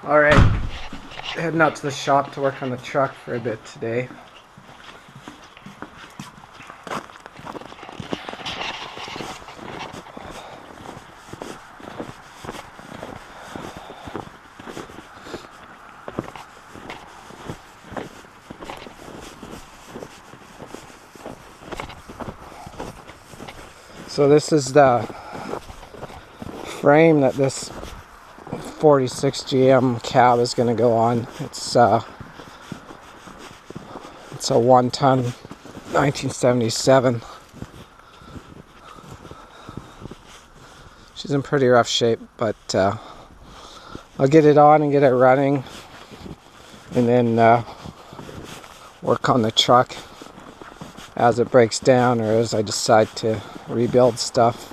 Alright, heading out to the shop to work on the truck for a bit today. So this is the frame that this 46 GM cab is going to go on. It's a 1-ton 1977. She's in pretty rough shape, but I'll get it on and get it running, and then work on the truck as it breaks down or as I decide to rebuild stuff.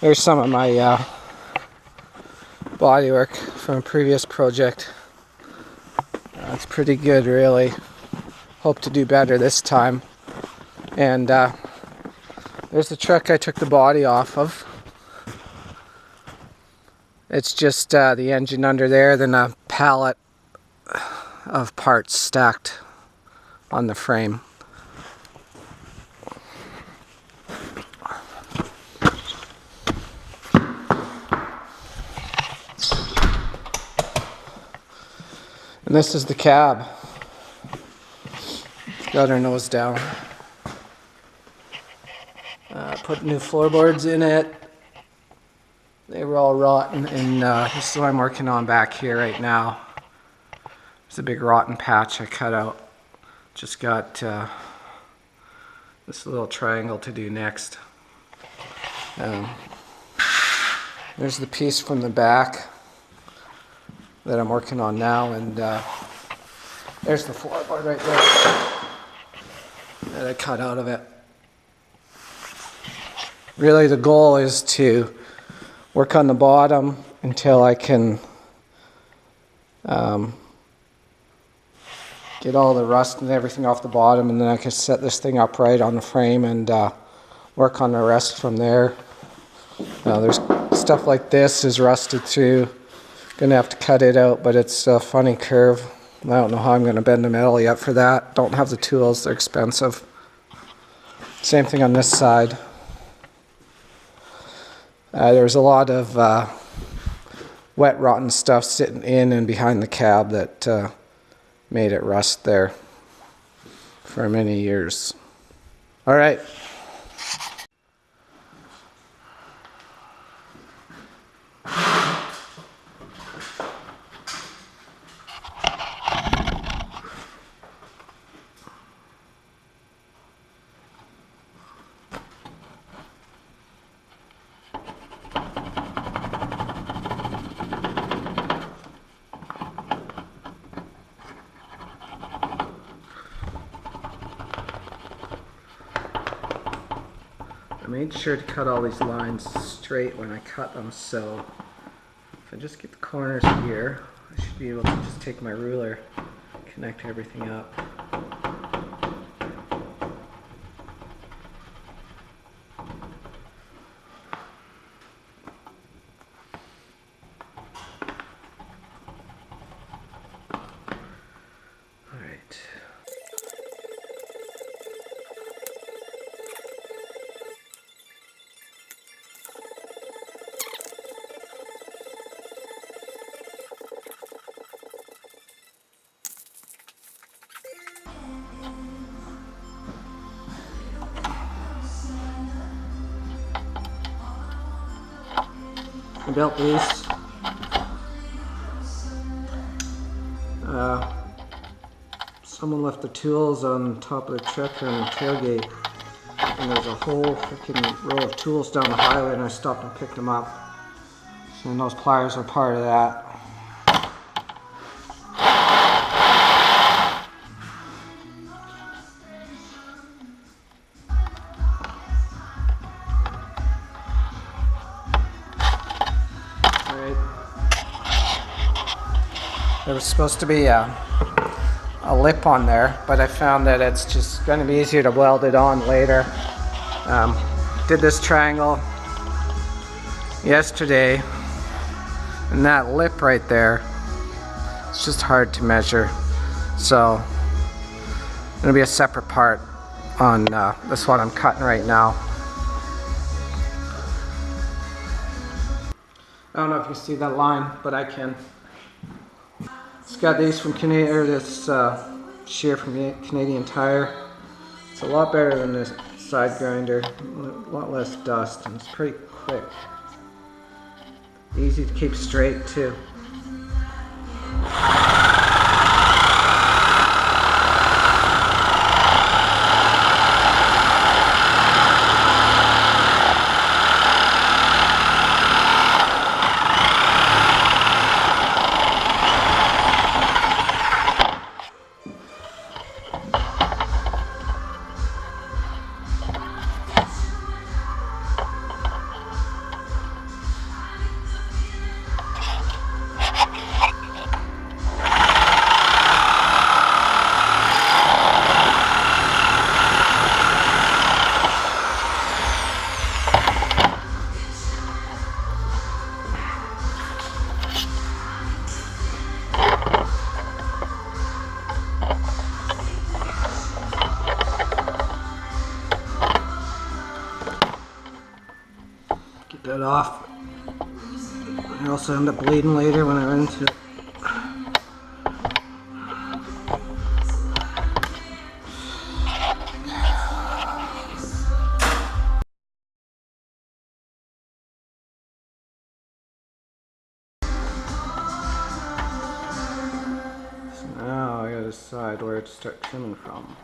There's some of my body work from a previous project. It's pretty good, really. Hope to do better this time. And there's the truck I took the body off of. It's just the engine under there, then a pallet of parts stacked on the frame. And this is the cab. Got her nose down. Put new floorboards in it. They were all rotten, and this is what I'm working on back here right now. There's a big rotten patch I cut out. Just got this little triangle to do next. There's the piece from the back that I'm working on now, and there's the floorboard right there that I cut out of it. Really, the goal is to work on the bottom until I can get all the rust and everything off the bottom, and then I can set this thing upright on the frame and work on the rest from there. There's stuff like this is rusted through. Gonna have to cut it out, but it's a funny curve. I don't know how I'm gonna bend the metal yet for that. Don't have the tools, they're expensive. Same thing on this side. There's a lot of wet, rotten stuff sitting in and behind the cab that made it rust there for many years. All right. I made sure to cut all these lines straight when I cut them, so if I just get the corners here, I should be able to just take my ruler, connect everything up. All right. I built these. Someone left the tools on top of the truck on the tailgate, and there's a whole freaking row of tools down the highway, and I stopped and picked them up. And those pliers are part of that. There was supposed to be a lip on there, but I found that it's just going to be easier to weld it on later. Did this triangle yesterday, and that lip right there, it's just hard to measure. So it'll be a separate part on this one I'm cutting right now. I don't know if you see that line, but I can. It's got these from Canadian, or this shear from Canadian Tire. It's a lot better than this side grinder, a lot less dust, and it's pretty quick. Easy to keep straight too. Get that off. I also end up bleeding later when I run into it. So now I gotta decide where to start trimming from.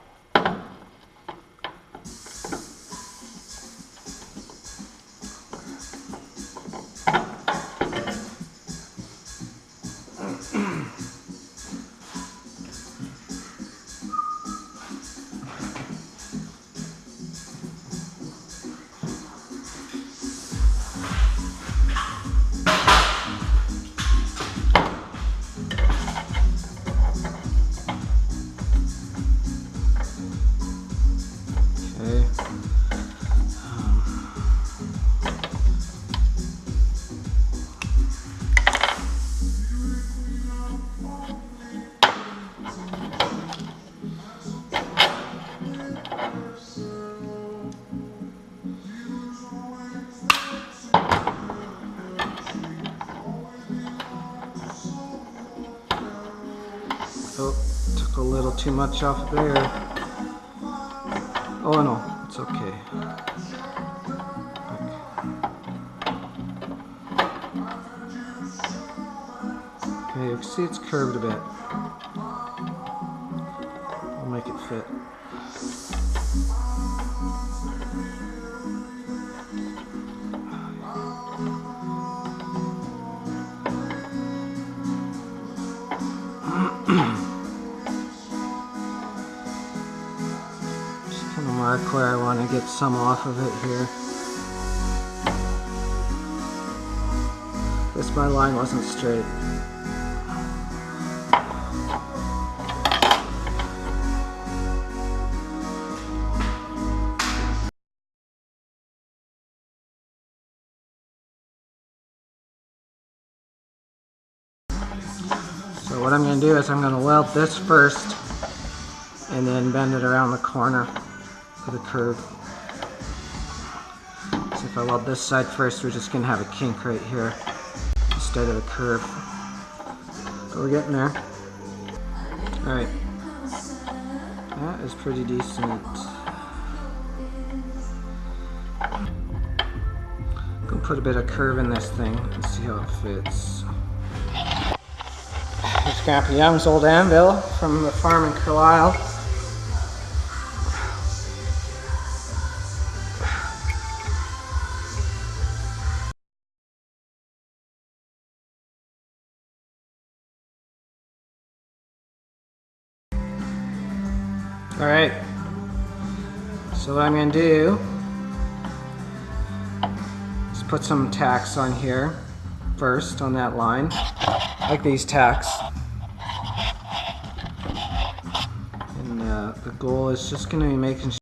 Oh, took a little too much off there. Oh no, it's okay. Okay, you can see it's curved a bit. I'll make it fit. Just kind of mark where I want to get some off of it here. This my line wasn't straight. So what I'm going to do is I'm going to weld this first and then bend it around the corner for the curve. So if I weld this side first, we're just going to have a kink right here instead of a curve. But we're getting there. Alright, that is pretty decent. I'm going to put a bit of curve in this thing and see how it fits. Here's Grandpa Young's old anvil from the farm in Carlisle. Alright, so what I'm going to do is put some tacks on here first on that line, like these tacks. And the goal is just going to be making sure